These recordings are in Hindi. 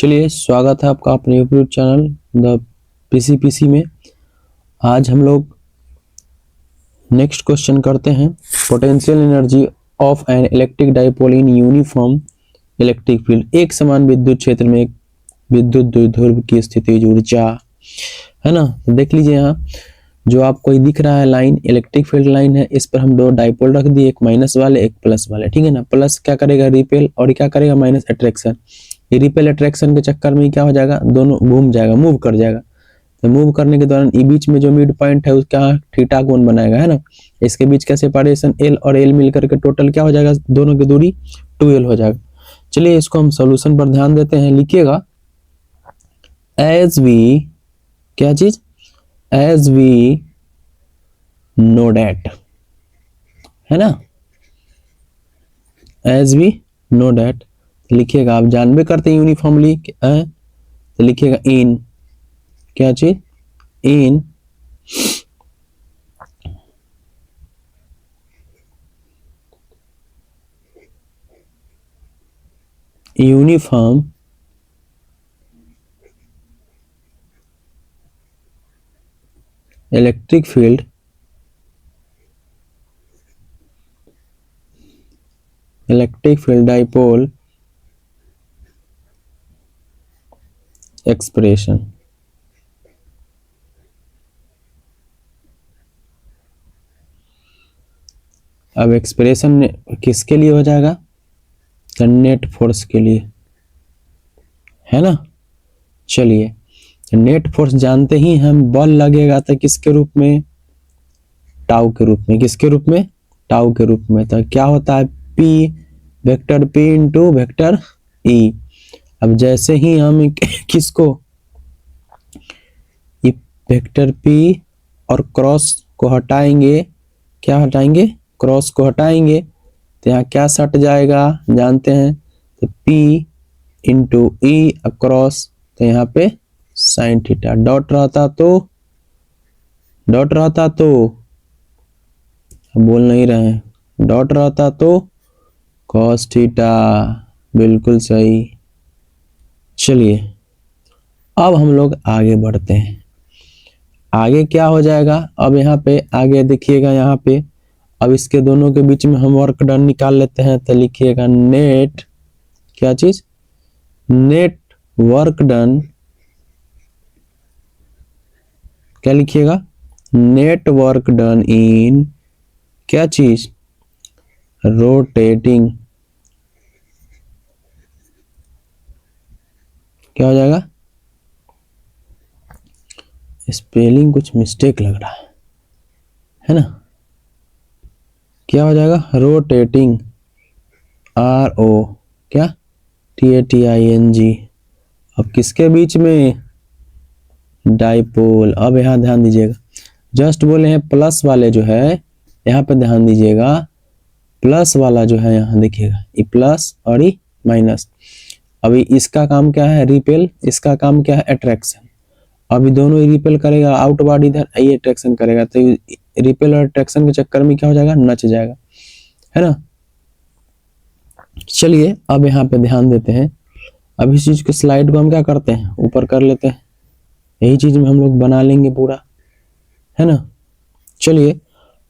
चलिए, स्वागत है आपका अपने यूट्यूब चैनल द पीसी में। आज हम लोग नेक्स्ट क्वेश्चन करते हैं। Potential energy of an electric dipole in uniform electric field. एक समान विद्युत क्षेत्र में एक विद्युत द्विध्रुव की स्थिति ऊर्जा है ना। देख लीजिए, यहाँ जो आपको दिख रहा है लाइन, इलेक्ट्रिक फील्ड लाइन है। इस पर हम दो डाइपोल रख दिए, एक माइनस वाले एक प्लस वाले, ठीक है ना। प्लस क्या करेगा, रिपेल, और क्या करेगा, माइनस अट्रैक्शन। ये रिपेल अट्रैक्शन के चक्कर में क्या हो जाएगा, दोनों घूम जाएगा, मूव कर जाएगा। तो मूव करने के दौरान ये बीच में जो मिड पॉइंट है उसका थीटा कोण बनाएगा, है ना। इसके बीच का सेपरेशन एल और एल मिलकर के टोटल क्या हो जाएगा, दोनों की दूरी 2l हो जाएगा। चलिए इसको हम सोल्यूशन पर ध्यान देते हैं। लिखिएगा, एज वी, क्या चीज, एज वी नो डैट, है ना, एज वी नो डैट। लिखिएगा, आप जानबे करते हैं यूनिफॉर्मली, तो लिखिएगा इन, क्या चीज, in uniform electric field dipole expression. अब एक्सप्रेशन किसके लिए हो जाएगा, तो नेट फोर्स के लिए, है ना। चलिए, नेट फोर्स जानते ही हम, बल लगेगा तो किसके रूप में, टाउ के रूप में। किसके रूप में, टाउ के रूप में। तो क्या होता है, P, vector P into vector E। अब जैसे ही हम किसको, वेक्टर P और क्रॉस को हटाएंगे, क्या हटाएंगे, क्रॉस को हटाएंगे, तो यहाँ क्या सट जाएगा, जानते हैं, तो P इंटू E क्रॉस, तो यहाँ पे साइन थीटा। डॉट रहता तो, बोल नहीं रहे हैं, डॉट रहता तो कॉस थीटा, बिल्कुल सही। चलिए अब हम लोग आगे बढ़ते हैं। आगे क्या हो जाएगा, अब यहाँ पे आगे देखिएगा, यहाँ पे अब इसके दोनों के बीच में हम वर्क डन निकाल लेते हैं। तो लिखिएगा नेट, क्या चीज, नेट वर्क डन, क्या लिखिएगा, नेट वर्क डन इन, क्या चीज, रोटेटिंग, क्या हो जाएगा, स्पेलिंग कुछ मिस्टेक लग रहा है ना, क्या हो जाएगा, रोटेटिंग, RO, क्या, TATING। अब किसके बीच में, डाइपोल। अब यहाँ ध्यान दीजिएगा, जस्ट बोले हैं प्लस वाले जो है, यहाँ पे ध्यान दीजिएगा, प्लस वाला जो है यहाँ देखिएगा, ये प्लस और ये माइनस। अभी इसका काम क्या है, रिपेल, इसका काम क्या है, अट्रैक्शन। अभी दोनों ही रिपेल करेगा आउटवर्ड, इधर ये अट्रैक्शन करेगा, तो रिपेल और अट्रैक्शन के चक्कर में क्या हो जाएगा, नच जाएगा, है ना। चलिए अब यहाँ पे ध्यान देते हैं। अब इस चीज के स्लाइड को हम क्या करते हैं, ऊपर कर लेते हैं, यही चीज में हम लोग बना लेंगे पूरा, है ना। चलिए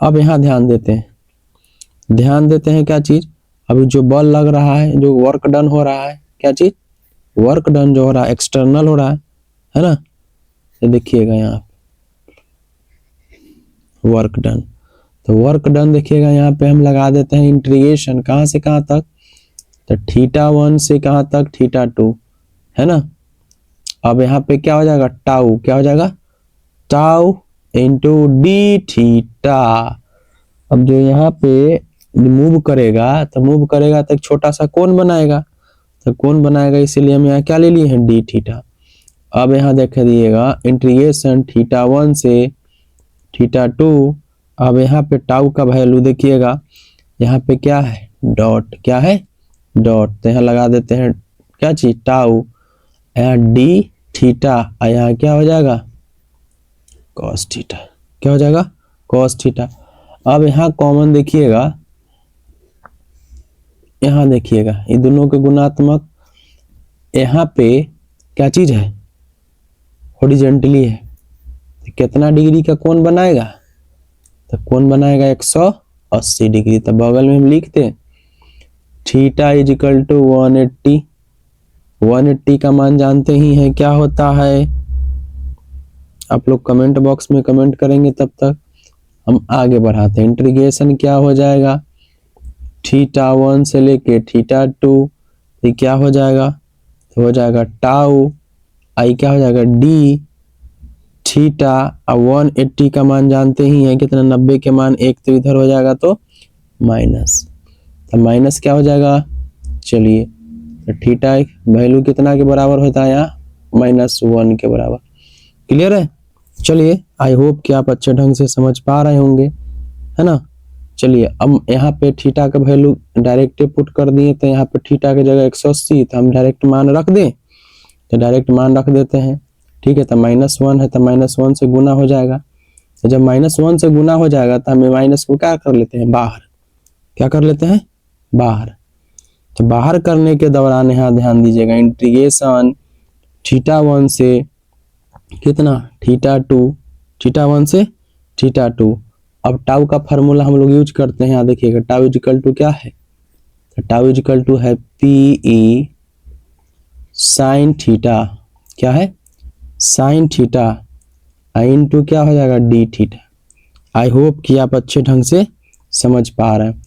अब यहाँ ध्यान देते हैं, क्या चीज, अभी जो बल लग रहा है, जो वर्क डन हो रहा है, क्या चीज, वर्क डन जो हो रहा है एक्सटर्नल हो रहा है ना। तो देखिएगा यहाँ वर्क डन, तो वर्क डन देखिएगा यहाँ पे हम लगा देते हैं इंटीग्रेशन, कहाँ से कहाँ तक, तो θ1 से कहाँ तक, θ2, है ना। अब यहाँ पे क्या हो जाएगा, टाउ, क्या हो जाएगा, टाउ इंटू डी थीटा। अब जो यहाँ पे मूव करेगा, तो एक छोटा सा कोण बनाएगा, तो कोण बनाएगा, इसीलिए हम यहाँ क्या ले लिए हैं, डी थीटा। अब यहाँ देख दिएगा इंटीग्रेशन θ1 से θ2। अब यहाँ पे टाउ का वैल्यू देखिएगा, यहाँ पे क्या है, डॉट, क्या है, डॉट, तो यहाँ लगा देते हैं क्या चीज, टाउ, यहाँ डी थीटा, यहाँ क्या हो जाएगा, कॉस थीटा, क्या हो जाएगा, कॉस थीटा। अब यहाँ कॉमन देखिएगा, यहाँ देखिएगा ये दोनों के गुणात्मक, यहाँ पे क्या चीज है, हॉरिजॉन्टली है। तो कितना डिग्री का कोण बनाएगा, तो कोण बनाएगा 180 डिग्री। तो बगल में हम लिखते हैं थीटा इज इक्वल टू 180। 180 का मान जानते ही हैं क्या होता है, आप लोग कमेंट बॉक्स में कमेंट करेंगे। तब तक हम आगे बढ़ाते हैं। इंटीग्रेशन क्या हो जाएगा, थीटा 1 से लेके थीटा 2, ये क्या हो जाएगा, तो हो जाएगा टाउ, आई क्या हो जाएगा डी थीटा। अब 180 का मान जानते ही हैं कितना, 90 के मान एक तो इधर हो जाएगा तो माइनस, तो माइनस क्या हो जाएगा, चलिए तो थीटा वैल्यू कितना के बराबर होता है यहाँ, -1 के बराबर। क्लियर है। चलिए आई होप कि आप अच्छे ढंग से समझ पा रहे होंगे, है ना। चलिए अब यहाँ पे थीटा का वैल्यू डायरेक्ट पुट कर दिए, तो यहाँ पे थीटा की जगह 180, तो हम डायरेक्ट मान रख दें, तो डायरेक्ट मान रख देते हैं। ठीक है, तो -1 है तो -1 से गुना हो जाएगा। तो जब -1 से गुना हो जाएगा तो हमें माइनस को क्या कर लेते हैं, बाहर, क्या कर लेते हैं, बाहर। तो बाहर करने के दौरान यहाँ ध्यान दीजिएगा, इंटीग्रेशन थीटा 1 से कितना, थीटा 2, थीटा 1 से थीटा 2। अब टाउ का फार्मूला हम लोग यूज करते हैं, यहाँ देखिएगा टाउ इज इक्वल टू क्या है, तो टाउ इज इक्वल टू है PE साइन थीटा, क्या है, साइन थीटा, इनटू क्या हो जाएगा डी थीटा। आई होप कि आप अच्छे ढंग से समझ पा रहे हैं।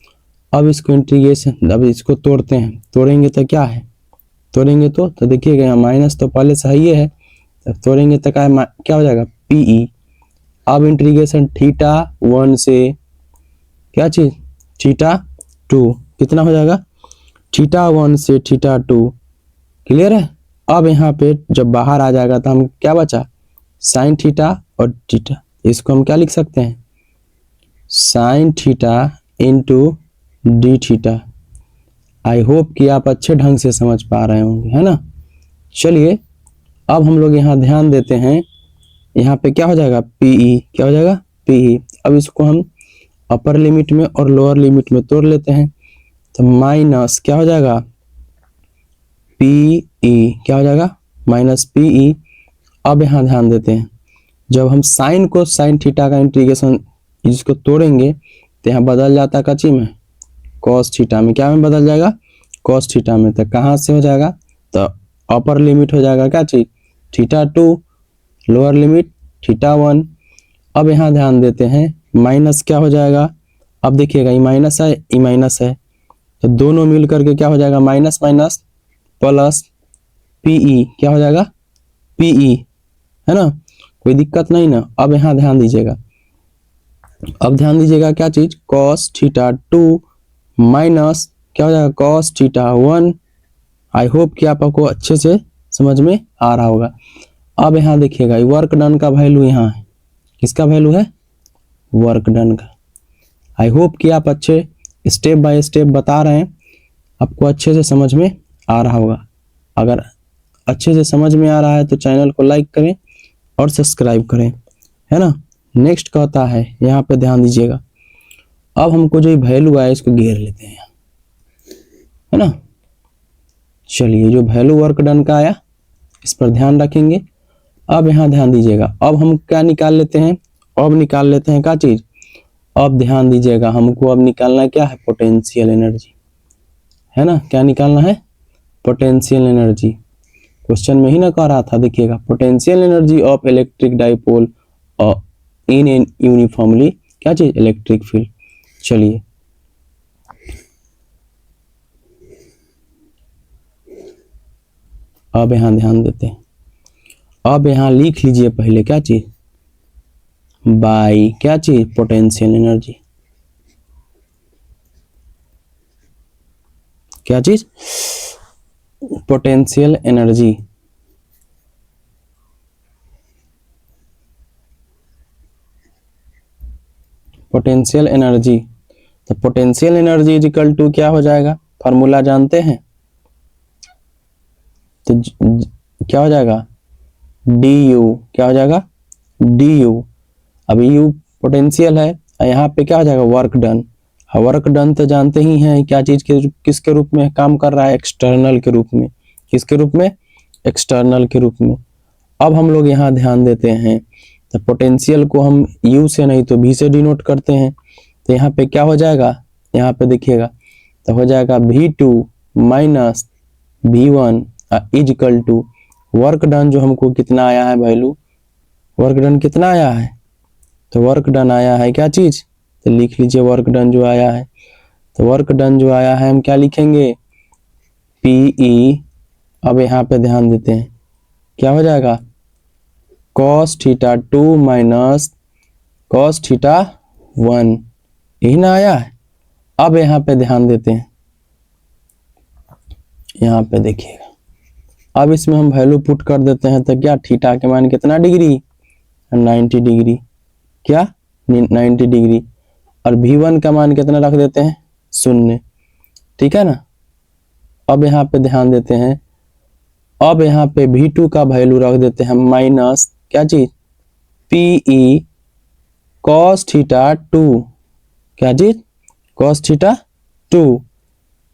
अब इसको इंटीग्रेशन, अब इसको तोड़ते हैं, तोड़ेंगे तो क्या है, तोड़ेंगे तो देखिएगा यहाँ माइनस तो पहले से ही है, तो तोड़ेंगे तो क्या हो जाएगा PE। अब इंटीग्रेशन थीटा 1 से क्या चीज, थीटा 2, कितना हो जाएगा, थीटा 1 से थीटा 2। क्लियर है। अब यहाँ पे जब बाहर आ जाएगा तो हम क्या बचा, साइन थीटा और थीटा, इसको हम क्या लिख सकते हैं, sine theta into D theta. I hope कि आप अच्छे ढंग से समझ पा रहे होंगे, है ना। चलिए अब हम लोग यहाँ ध्यान देते हैं, यहाँ पे क्या हो जाएगा PE, क्या हो जाएगा PE। अब इसको हम अपर लिमिट में और लोअर लिमिट में तोड़ लेते हैं, तो माइनस क्या हो जाएगा PE, क्या हो जाएगा -PE। अब यहाँ ध्यान देते हैं, जब हम साइन को साइन थीटा का इंटीग्रेशन इसको तोड़ेंगे तो यहाँ बदल जाता है कच्ची में कॉस थीटा में, क्या में बदल जाएगा, कॉस थीटा में। तो कहाँ से हो जाएगा, तो अपर लिमिट हो जाएगा क्या चीज, थीटा 2, लोअर लिमिट थीटा 1। अब यहाँ ध्यान देते हैं, माइनस क्या हो जाएगा, अब देखिएगा ये माइनस है, ये माइनस है, तो दोनों मिल करके क्या हो जाएगा, माइनस माइनस प्लस PE, क्या हो जाएगा PE, है ना, कोई दिक्कत नहीं ना। अब यहाँ ध्यान दीजिएगा, अब ध्यान दीजिएगा क्या चीज, cos थीटा 2 माइनस क्या हो जाएगा cos थीटा 1। आई होप कि आपको अच्छे से समझ में आ रहा होगा। अब यहाँ देखिएगा वर्क डन का वैल्यू यहाँ है, किसका वैल्यू है, वर्क डन का। आई होप कि आप अच्छे स्टेप बाय स्टेप बता रहे हैं, आपको अच्छे से समझ में आ रहा होगा। अगर अच्छे से समझ में आ रहा है तो चैनल को लाइक करें और सब्सक्राइब करें, है ना। नेक्स्ट कहता है, यहाँ पे ध्यान दीजिएगा, अब हमको जो वैल्यू आया इसको घेर लेते हैं, है ना। चलिए जो वैल्यू वर्क डन का आया इस पर ध्यान रखेंगे। अब यहाँ ध्यान दीजिएगा, अब हम क्या निकाल लेते हैं, अब निकाल लेते हैं क्या चीज, अब ध्यान दीजिएगा हमको अब निकालना क्या है, पोटेंशियल एनर्जी, है ना। क्या निकालना है, पोटेंशियल एनर्जी। क्वेश्चन में ही ना कह रहा था, देखिएगा potential energy of electric dipole in an uniformly क्या चीज, इलेक्ट्रिक फील्ड। चलिए अब यहाँ ध्यान देते हैं, अब यहाँ लिख लीजिए पहले क्या चीज, बाई क्या चीज, पोटेंशियल एनर्जी, क्या चीज, पोटेंशियल एनर्जी। पोटेंशियल एनर्जी, तो potential energy is equal to क्या हो जाएगा, फार्मूला जानते हैं, तो क्या हो जाएगा du, क्या हो जाएगा du। अभी u पोटेंशियल है, यहाँ पे क्या हो जाएगा वर्क डन। वर्क डन तो जानते ही हैं क्या चीज के, किसके रूप में काम कर रहा है, एक्सटर्नल के रूप में, किसके रूप में, एक्सटर्नल के रूप में। अब हम लोग यहाँ ध्यान देते हैं तो पोटेंशियल को हम U से नहीं तो V से डिनोट करते हैं। तो यहाँ पे क्या हो जाएगा, यहाँ पे देखिएगा तो हो जाएगा V2 minus V1 is equal to work done जो हमको कितना आया है वैल्यू, वर्क डन कितना आया है, तो वर्क डन आया है क्या चीज, तो लिख लीजिए वर्क डन जो आया है। तो वर्क डन जो आया है हम क्या लिखेंगे, PE। अब यहाँ पे ध्यान देते हैं क्या हो जाएगा, cos theta 2 minus cos theta 1, यही ना आया है। अब यहाँ पे ध्यान देते हैं, यहाँ पे देखिएगा अब इसमें हम वैल्यू पुट कर देते हैं तो क्या थीटा के मान कितना डिग्री, 90 डिग्री, क्या 90 डिग्री, और V1 का मान कितना रख देते हैं 0, ठीक है ना। अब यहाँ पे ध्यान देते हैं, अब यहाँ पे V2 का वैल्यू रख देते हैं माइनस क्या चीज, PE cos थीटा 2, क्या चीज cos थीटा 2।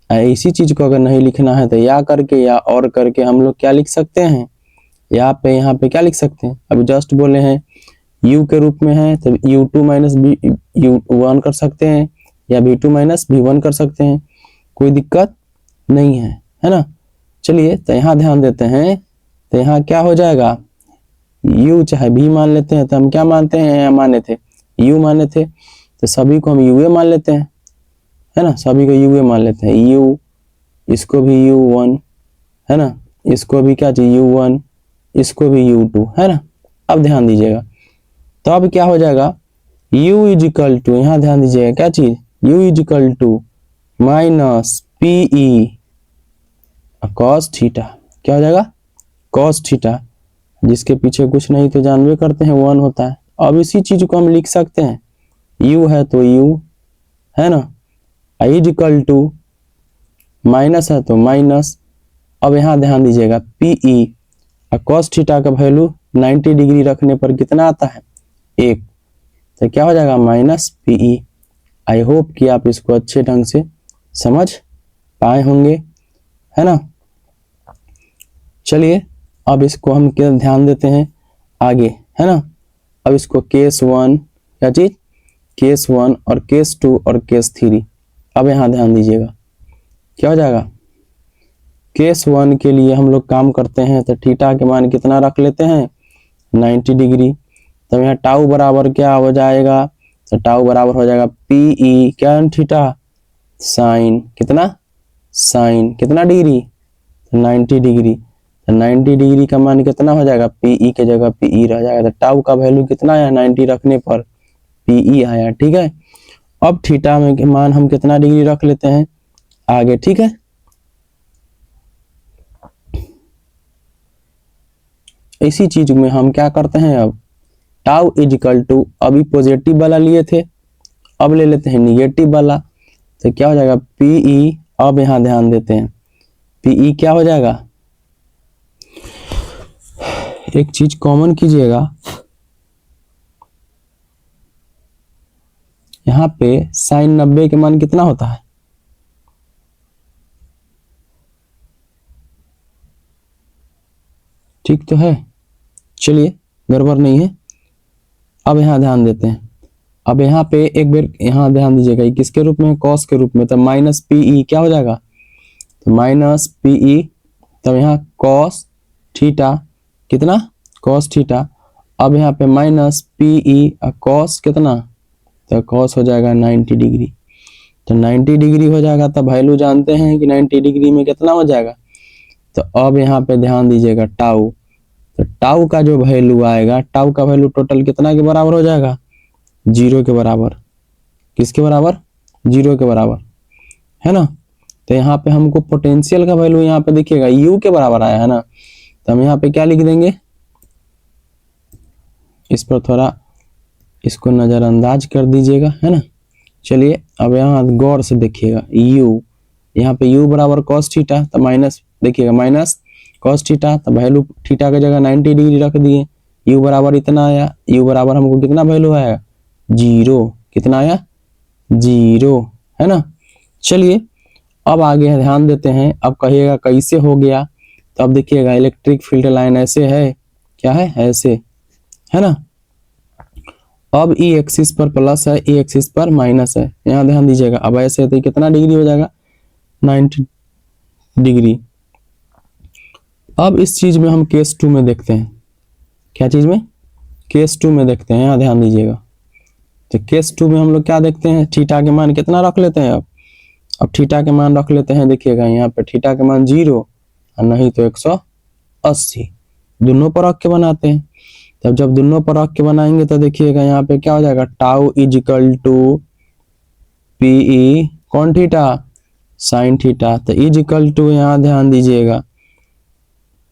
इसी चीज को अगर नहीं लिखना है तो या करके या और करके हम लोग क्या लिख सकते हैं, यहाँ पे क्या लिख सकते हैं, अभी जस्ट बोले हैं U के रूप में है तो U2 माइनस U1 कर सकते हैं या V2 माइनस V1 कर सकते हैं, कोई दिक्कत नहीं है ना। चलिए तो यहाँ ध्यान देते हैं तो यहाँ क्या हो जाएगा, U चाहे V मान लेते हैं तो हम क्या मानते हैं, यहाँ माने थे U माने थे तो सभी को हम UA मान लेते हैं, है ना, सभी को UA मान लेते हैं, U इसको भी U1 है ना, इसको भी क्या चाहिए U1, इसको भी U2 है ना। अब ध्यान दीजिएगा तो अब क्या हो जाएगा, U इज इक्वल टू, यहाँ ध्यान दीजिएगा क्या चीज, U is equal to minus PE cos theta, क्या हो जाएगा cos थीटा, जिसके पीछे कुछ नहीं तो जानवे करते हैं 1 होता है। अब इसी चीज को हम लिख सकते हैं, U है तो U है ना, इज इक्वल टू माइनस है तो माइनस। अब यहाँ ध्यान दीजिएगा PE cos थीटा का वैल्यू 90 डिग्री रखने पर कितना आता है 1, तो क्या हो जाएगा माइनस PE। आई होप कि आप इसको अच्छे ढंग से समझ पाए होंगे, है ना। चलिए अब इसको हम क्या ध्यान देते हैं आगे, है ना। अब इसको केस 1 क्या चीज, केस 1 और केस 2 और केस 3। अब यहाँ ध्यान दीजिएगा क्या हो जाएगा, केस 1 के लिए हम लोग काम करते हैं तो थीटा के मान कितना रख लेते हैं 90 डिग्री। तो यहाँ टाउ बराबर क्या हो जाएगा, तो टाउ बराबर हो जाएगा PE क्या थीटा साइन कितना, साइन कितना डिग्री 90 डिग्री। तो 90 डिग्री का मान कितना हो जाएगा, PE के जगह PE रह जाएगा। तो टाउ का वैल्यू कितना आया 90 रखने पर PE आया, ठीक है। अब थीटा में मान हम कितना डिग्री रख लेते हैं आगे, ठीक है। इसी चीज में हम क्या करते हैं, अब टाउ इज इक्वल टू, अभी पॉजिटिव वाला लिए थे अब ले लेते हैं निगेटिव वाला, तो क्या हो जाएगा PE। अब यहाँ ध्यान देते हैं PE क्या हो जाएगा, एक चीज कॉमन कीजिएगा, यहाँ पे साइन 90 के मान कितना होता है, ठीक तो है, चलिए गड़बड़ नहीं है। अब यहाँ ध्यान देते हैं, अब यहाँ पे एक बार यहाँ ध्यान दीजिएगा किसके रूप में, कॉस के रूप में, तो माइनस PE क्या हो जाएगा, तो माइनस PE, तब यहाँ कॉस थीटा कितना कॉस थीटा। अब यहाँ पे माइनस PE कॉस कितना, तो कॉस हो जाएगा 90 डिग्री। तो 90 डिग्री हो जाएगा, तब वैल्यू जानते हैं कि 90 डिग्री में कितना हो जाएगा। तो अब यहाँ पे ध्यान दीजिएगा टाउ, तो टाउ का जो वैल्यू आएगा, टाउ का वैल्यू टोटल कितना के बराबर हो जाएगा, 0 के बराबर। किसके बराबर, 0 के बराबर, है ना। तो यहाँ पे हमको पोटेंशियल का वैल्यू यहाँ पे देखिएगा U के बराबर आया है ना, तो हम यहाँ पे क्या लिख देंगे, इस पर थोड़ा इसको नजरअंदाज कर दीजिएगा, है ना। चलिए अब यहाँ गौर से देखिएगा U, यहाँ पे U बराबर cos थीटा, तो माइनस देखिएगा माइनस cos थीटा, तो वैल्यू थीटा की जगह 90 डिग्री रख दिए, U बराबर इतना आया, U बराबर हमको कितना वैल्यू आया 0, कितना आया 0, है ना। चलिए अब आगे ध्यान देते हैं, अब कहिएगा कैसे हो गया, तो अब देखिएगा इलेक्ट्रिक फील्ड लाइन ऐसे है, क्या है, ऐसे है ना। अब ई एक्सिस पर प्लस है, ई एक्सिस पर माइनस है, यहाँ ध्यान दीजिएगा। अब ऐसे तो कितना डिग्री हो जाएगा, 90 डिग्री। अब इस चीज में हम केस 2 में देखते हैं, क्या चीज में, केस 2 में देखते हैं, यहाँ ध्यान दीजिएगा। तो केस 2 में हम लोग क्या देखते हैं, थीटा के मान कितना रख लेते हैं। अब थीटा के मान रख लेते हैं, देखिएगा यहाँ पे थीटा के मान 0 और नहीं तो 180, दोनों पर रख के बनाते हैं। तब जब दोनों पर रख के बनाएंगे तो देखिएगा यहाँ पे क्या हो जाएगा, tau is equal to P E कौन थीटा, साइन थीटा। तो इज इक्वल टू यहाँ ध्यान दीजिएगा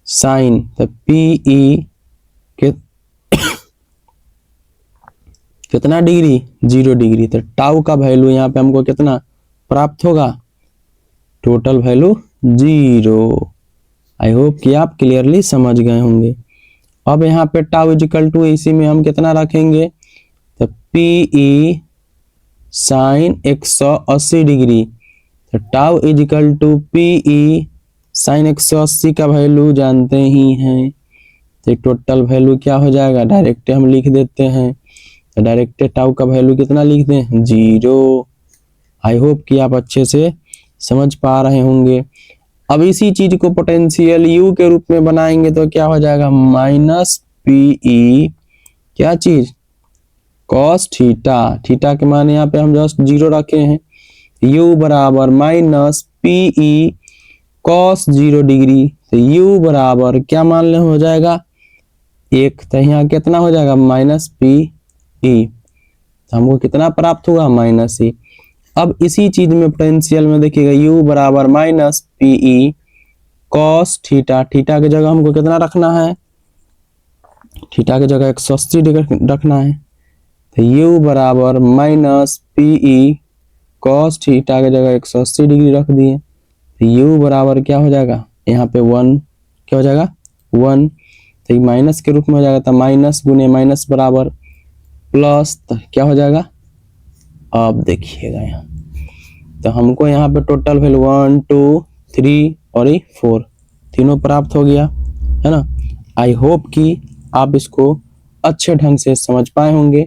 साइन, तो पीई के कितना डिग्री, 0 डिग्री। तो टाउ का वैल्यू यहाँ पे हमको कितना प्राप्त होगा, टोटल वैल्यू 0। आई होप कि आप क्लियरली समझ गए होंगे। अब यहाँ पे टाउ इज इक्वल टू इसी में हम कितना रखेंगे, तो पीई साइन 180 डिग्री। तो tau is equal to P E sine 180 का वैल्यू जानते ही हैं, तो टोटल वैल्यू क्या हो जाएगा, डायरेक्ट हम लिख देते हैं। तो डायरेक्ट टाउ का वैल्यू कितना लिख दें, 0। आई होप कि आप अच्छे से समझ पा रहे होंगे। अब इसी चीज को पोटेंशियल यू के रूप में बनाएंगे तो क्या हो जाएगा, माइनस पीई क्या चीज, कॉस थीटा। थीटा के मान यहाँ पे हम जस्ट 0 रखे हैं, यू बराबर माइनस पीई कॉस 0 डिग्री। तो यू बराबर क्या मान ले हो जाएगा 1, तो यहाँ कितना हो जाएगा माइनस पीई, तो हमको कितना प्राप्त हुआ माइनस ई। अब इसी चीज में पोटेंशियल में देखिएगा यू बराबर minus P E cos theta. Theta की जगह हमको कितना रखना है, थीटा की जगह 180 डिग्री रखना है। तो यू बराबर माइनस पीई कॉस थीटा की जगह 180 डिग्री रख दिए। तो यू बराबर क्या हो जाएगा, यहाँ पे 1 क्या हो जाएगा 1, तो ये माइनस के रूप में हो जाएगा। तो माइनस गुने माइनस बराबर प्लस, तो क्या हो जाएगा, अब देखिएगा यहाँ तो हमको यहाँ पे टोटल वैल्यू 1 2 3 और 4 तीनों प्राप्त हो गया है ना। आई होप कि आप इसको अच्छे ढंग से समझ पाए होंगे।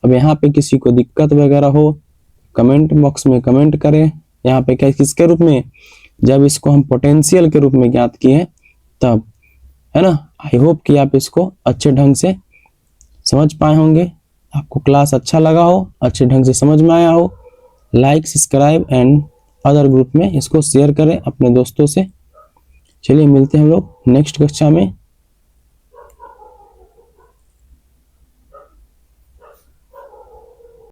अब यहाँ पे किसी को दिक्कत वगैरह हो कमेंट बॉक्स में कमेंट करें। यहाँ पे क्या किसके रूप में, जब इसको हम पोटेंशियल के रूप में ज्ञात किए तब, है ना। आई होप कि आप इसको अच्छे ढंग से समझ पाए होंगे। आपको क्लास अच्छा लगा हो, अच्छे ढंग से समझ में आया हो, like subscribe and other group में इसको शेयर करें अपने दोस्तों से। चलिए मिलते हैं हम लोग नेक्स्ट कक्षा में।